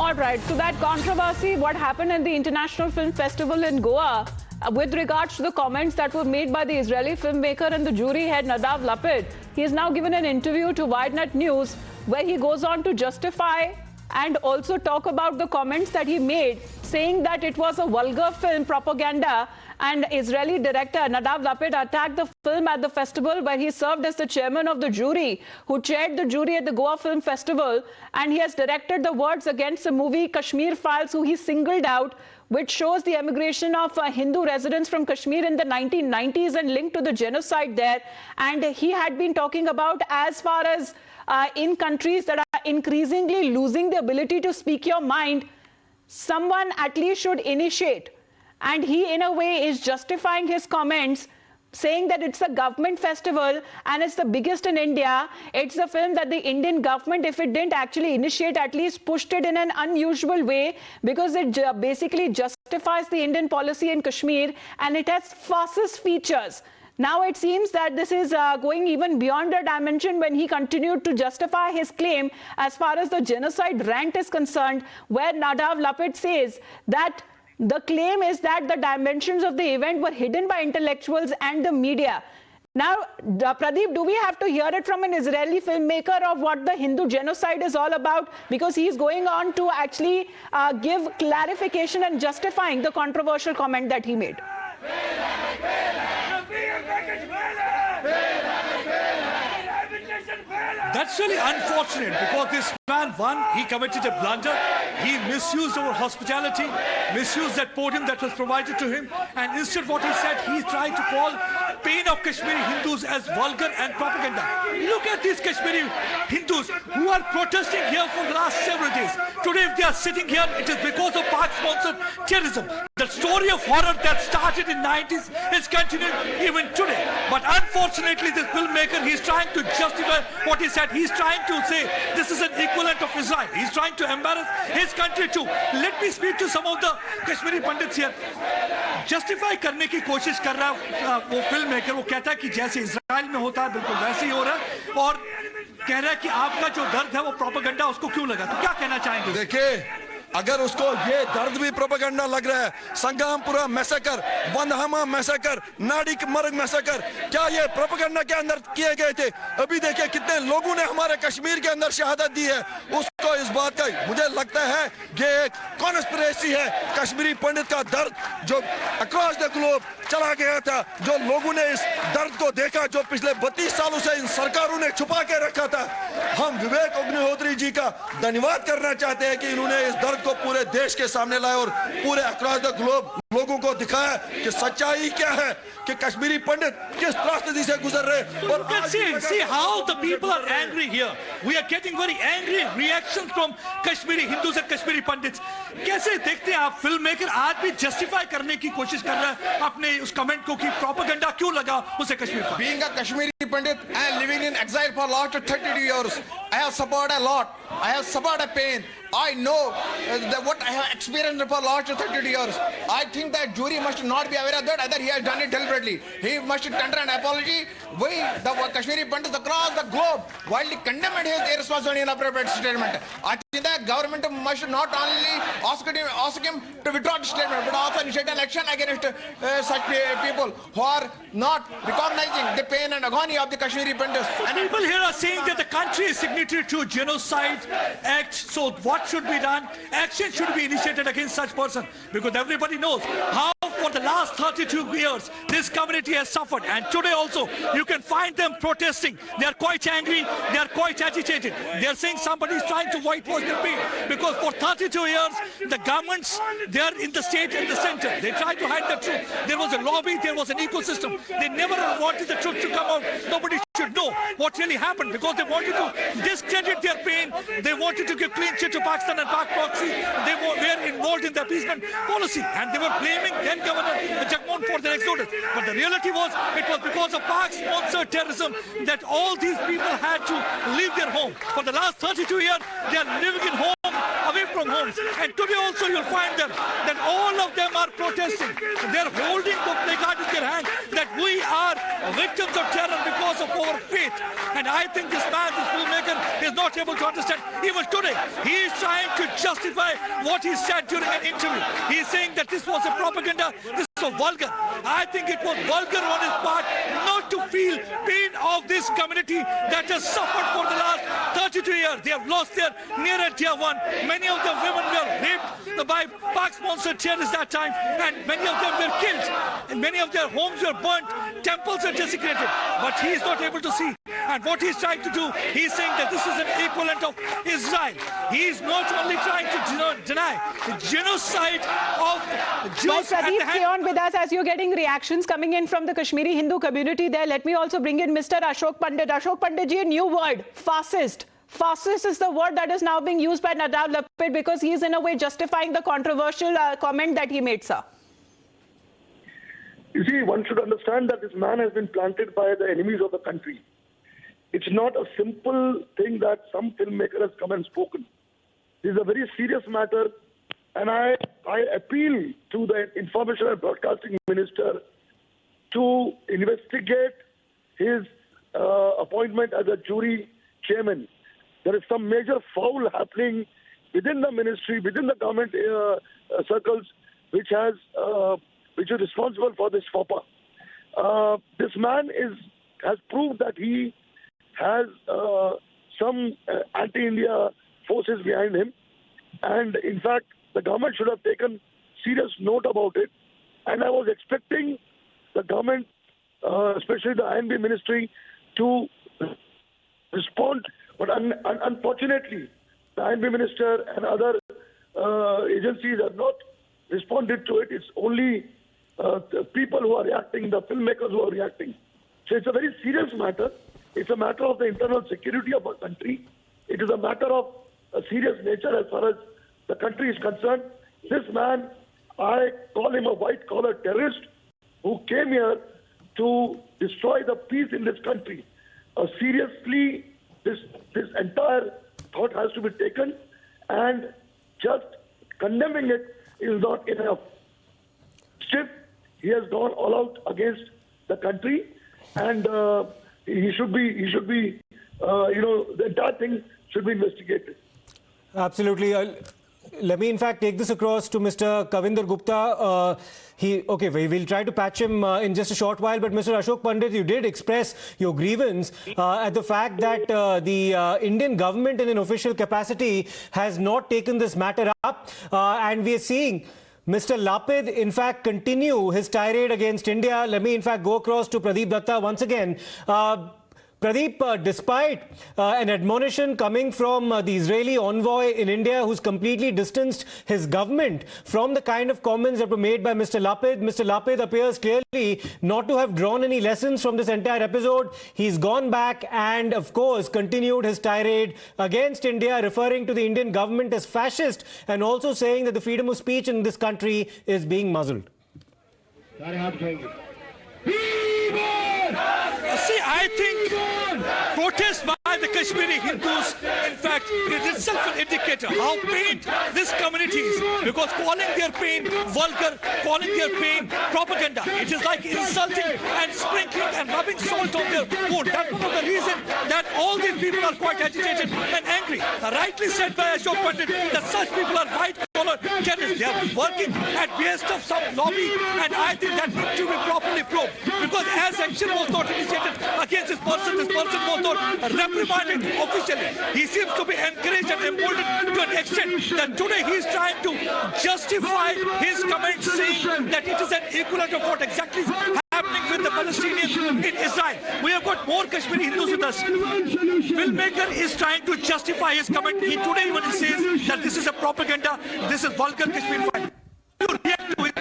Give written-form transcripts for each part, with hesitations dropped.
All right, so that controversy, what happened in the International Film Festival in Goa, with regards to the comments that were made by the Israeli filmmaker and the jury head Nadav Lapid, he has now given an interview to WideNet News where he goes on to justify and also talk about the comments that he made, saying that it was a vulgar film propaganda, and Israeli director Nadav Lapid attacked the film at the festival where he served as the chairman of the jury, who chaired the jury at the Goa Film Festival, and he has directed the words against the movie Kashmir Files, who he singled out, which shows the emigration of Hindu residents from Kashmir in the 1990s and linked to the genocide there. And he had been talking about as far as in countries that are increasingly losing the ability to speak your mind, someone at least should initiate. And he, in a way, is justifying his comments, saying that it's a government festival and it's the biggest in India. It's a film that the Indian government, if it didn't actually initiate, at least pushed it in an unusual way, because it basically justifies the Indian policy in Kashmir, and it has fascist features. Now it seems that this is going even beyond a dimension when he continued to justify his claim as far as the genocide rant is concerned, where Nadav Lapid says that the claim is that the dimensions of the event were hidden by intellectuals and the media. Now, Pradeep, do we have to hear it from an Israeli filmmaker of what the Hindu genocide is all about? Because he's going on to actually give clarification and justifying the controversial comment that he made. That's really unfortunate, because this man, one, he committed a blunder. He misused our hospitality, misused that podium that was provided to him, and instead what he said, he tried to call pain of Kashmiri Hindus as vulgar and propaganda. Look at these Kashmiri Hindus who are protesting here for the last several days. Today, if they are sitting here, it is because of Pak-sponsored terrorism. The story of horror that started in the 90s is continuing even today. But unfortunately, this filmmaker, he's trying to justify what he said. He's trying to say this is an equivalent of Israel. He's trying to embarrass his country too. Let me speak to some of the Kashmiri Pundits here. Justify करने की कोशिश कर रहा है वो filmmaker, वो कहता है कि जैसे इजराइल में होता है बिल्कुल वैसे ही हो रहा है, और कह रहा है कि आपका जो दर्द है वो प्रोपेगेंडा उसको क्यों लगा। तो क्या कहना चाहेंगे? देखिए, अगर उसको ये दर्द भी प्रोपेगेंडा लग रहा है, संग्रामपुरा मैसेकर, वंदहामा मैसेकर, नाड़ी मर्ग मैसेकर, क्या ये प्रोपेगेंडा के अंदर किए गए थे? अभी देखिए कितने लोगों ने हमारे कश्मीर के अंदर शहादत दी है। उसको इस बात का मुझे लगता है ये एक कॉन्स्पिरेसी है। कश्मीरी पंडित का दर्द जो अक्रॉस द ग्लोब चला गया था, जो लोगों ने इस दर्द को देखा, जो पिछले 32 सालों से इन सरकारों ने छुपा के रखा था, हम विवेक अग्निहोत्री जी का धन्यवाद करना चाहते हैं कि इन्होंने इस दर्द को पूरे देश के सामने लाया और पूरे अक्रॉस द ग्लोब लोगों को दिखाया कि सच्चाई क्या है, कि कश्मीरी पंडित किस रास्ते से गुजर रहे हैं। और see how the people are angry here. We are getting very angry reactions from Kashmiri Hindus and Kashmiri Pundits. कैसे देखते हैं आप फिल्ममेकर आज भी जस्टिफाई करने की कोशिश कर रहा है अपने उस कमेंट को कि प्रोपेगेंडा क्यों लगा उसे कश्मीर पर? Being a Kashmiri Pandit and living in exile for last 32 years, I have suffered a lot. I have suffered a pain. I know what I have experienced for last 30 years. I think that jury must not be aware of that. Either he has done it deliberately. He must tender an apology. We, the Kashmiri Pundits across the globe, widely condemned his irresponsible and inappropriate statement. I think that government must not only ask him to withdraw the statement, but also initiate an action against such people who are not recognizing the pain and agony of the Kashmiri Pundits. And people here are saying that the country is signatory to genocide act. So what should be done? Action should be initiated against such person, because everybody knows how for the last 32 years this community has suffered, and today also you can find them protesting. They are quite angry, they are quite agitated. They are saying somebody is trying to whitewash their pain, because for 32 years the governments, they are in the state and the center. They try to hide the truth. There was a lobby, there was an ecosystem. They never wanted the truth to come out. Nobody should know what really happened, because they wanted to discredit their pain. They wanted to give clean chit to Pakistan and Pak proxy. They were involved in the appeasement policy, and they were blaming then Governor Jagmohan for the exodus. But the reality was, it was because of Pak-sponsored terrorism that all these people had to leave their home. For the last 32 years, they are living in home away from from homes. And today also you'll find them, that all of them are protesting. They're holding the placard in their hand that we are victims of terror because of our faith. And I think this man, this filmmaker, is not able to understand. Even today, he is trying to justify what he said during an interview. He is saying that this was a propaganda, this was vulgar. I think it was vulgar on his part not to feel pain of this community that has suffered for the last 32 years. They have lost their near and dear one. Many of the women were raped by Pak-sponsored terrorists that time, and many of them were killed, and many of their homes were burnt, temples were desecrated. But he is not able to see. And what he's trying to do, he's saying that this is an equivalent of Israel. He is not only trying to deny the genocide of Jews. Pradeep, stay on with us as you're getting reactions coming in from the Kashmiri Hindu community there. Let me also bring in Mr. Ashok Pandit. Ashok Pandit ji, a new word, fascist. Fascist is the word that is now being used by Nadav Lapid because he is in a way justifying the controversial comment that he made, sir. You see, one should understand that this man has been planted by the enemies of the country. It's not a simple thing that some filmmaker has come and spoken. This is a very serious matter, and I appeal to the Information and Broadcasting Minister to investigate his appointment as a jury chairman. There is some major foul happening within the ministry, within the government circles, which is responsible for this faux pas. This man has proved that he has some anti-India forces behind him, and in fact, the government should have taken serious note about it. And I was expecting the government, especially the INB ministry, to respond. But unfortunately, the INB minister and other agencies have not responded to it. It's only the people who are reacting, the filmmakers who are reacting. So it's a very serious matter. It's a matter of the internal security of our country. It is a matter of a serious nature as far as the country is concerned. This man, I call him a white-collar terrorist who came here to destroy the peace in this country. Seriously, this entire thought has to be taken, and just condemning it is not enough. Still, he has gone all out against the country, and he should be, the entire thing should be investigated. Absolutely. Let me, in fact, take this across to Mr. Kavinder Gupta. We'll try to patch him in just a short while. But Mr. Ashok Pandit, you did express your grievance at the fact that the Indian government in an official capacity has not taken this matter up. And we are seeing Mr. Lapid, in fact, continue his tirade against India. Let me, in fact, go across to Pradeep Datta once again. Pradeep, despite an admonition coming from the Israeli envoy in India, who's completely distanced his government from the kind of comments that were made by Mr. Lapid appears clearly not to have drawn any lessons from this entire episode. He's gone back and, of course, continued his tirade against India, referring to the Indian government as fascist, and also saying that the freedom of speech in this country is being muzzled. See, I think protest by the Kashmiri Hindus, in fact, is itself an indicator how pained this community is, because calling their pain vulgar, calling their pain propaganda, it is like insulting and sprinkling and rubbing salt on their wound. That's one of the reasons that all these people are quite agitated and angry. Rightly said by Ashok Pandit that such people are white-collar terrorists. They are working at behest of some lobby, and I think that needs to be properly probed, because as action was not initiated against this person was not reprimanded officially. He seems to be encouraged and emboldened to an extent that today he is trying to justify his comments, saying that it is an equivalent of what exactly is happening with the Palestinians in Israel. We have got more Kashmiri Hindus with us. Filmmaker is trying to justify his comment. He today even says that this is a propaganda, this is vulgar Kashmir Files. You react to it.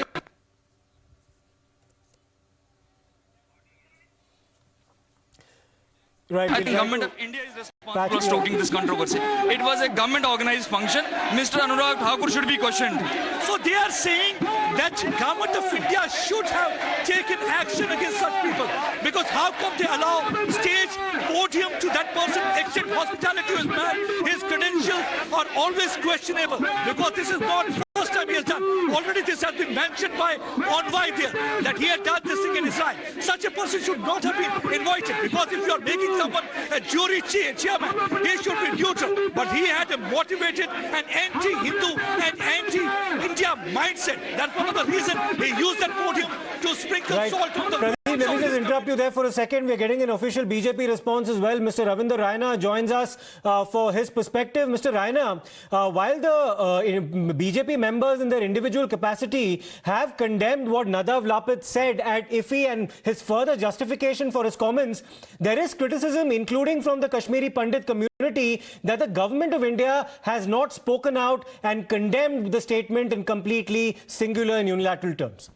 Right. I think government of India is For stoking this controversy. It was a government organized function. Mr. Anurag Thakur should be questioned. So they are saying that government of India should have taken action against such people, because how come they allow stage podium to that person, extend hospitality to his man? His credentials are always questionable, because this is not the first time he has done. Already this has been mentioned by envoy there, that he had done this thing in Israel. Such a person should not have been invited, because if you are making someone a jury chairman, he should be neutral. But he had a motivated and anti-Hindu and anti-India mindset. That's one of the reasons he used that podium to sprinkle salt on the... Let me just interrupt you there for a second. We're getting an official BJP response as well. Mr. Ravinder Raina joins us for his perspective. Mr. Raina, while the BJP members in their individual capacity have condemned what Nadav Lapid said at IFFI and his further justification for his comments, there is criticism, including from the Kashmiri Pundit community, that the government of India has not spoken out and condemned the statement in completely singular and unilateral terms.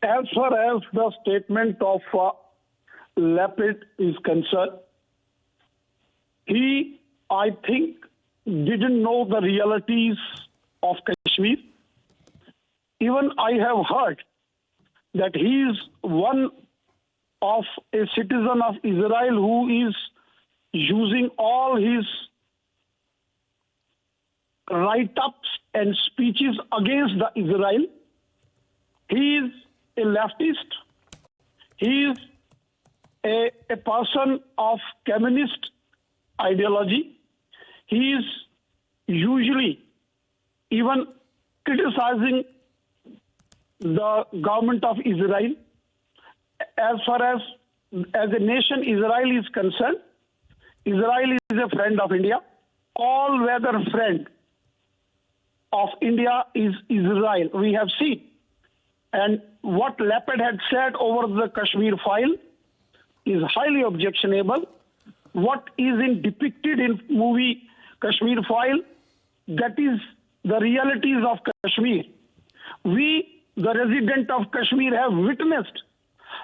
As far as the statement of Lapid is concerned, he, I think, didn't know the realities of Kashmir. Even I have heard that he is one of a citizen of Israel who is using all his write-ups and speeches against the Israel. He is a leftist. He is a person of communist ideology. He is usually even criticizing the government of Israel. As far as a nation Israel is concerned, Israel is a friend of India. All-weather friend of India is Israel. We have seen. And what Lapid had said over the Kashmir file is highly objectionable. What is depicted in movie Kashmir file, that is the realities of Kashmir. We, the resident of Kashmir, have witnessed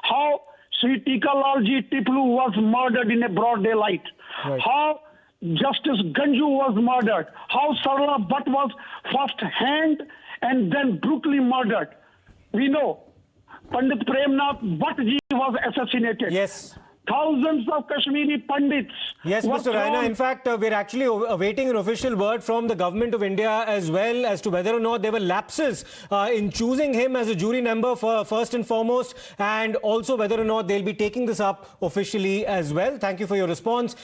how Sri Tikalalji Tiplu was murdered in a broad daylight. Right. How Justice Ganju was murdered. How Sarla Bhatt was first hanged and then brutally murdered. We know Pandit Premnath Bhattji was assassinated. Yes. Thousands of Kashmiri Pundits. Yes, Mr. Raina. In fact, we're actually awaiting an official word from the government of India as well as to whether or not there were lapses in choosing him as a jury member first and foremost, and also whether or not they'll be taking this up officially as well. Thank you for your response.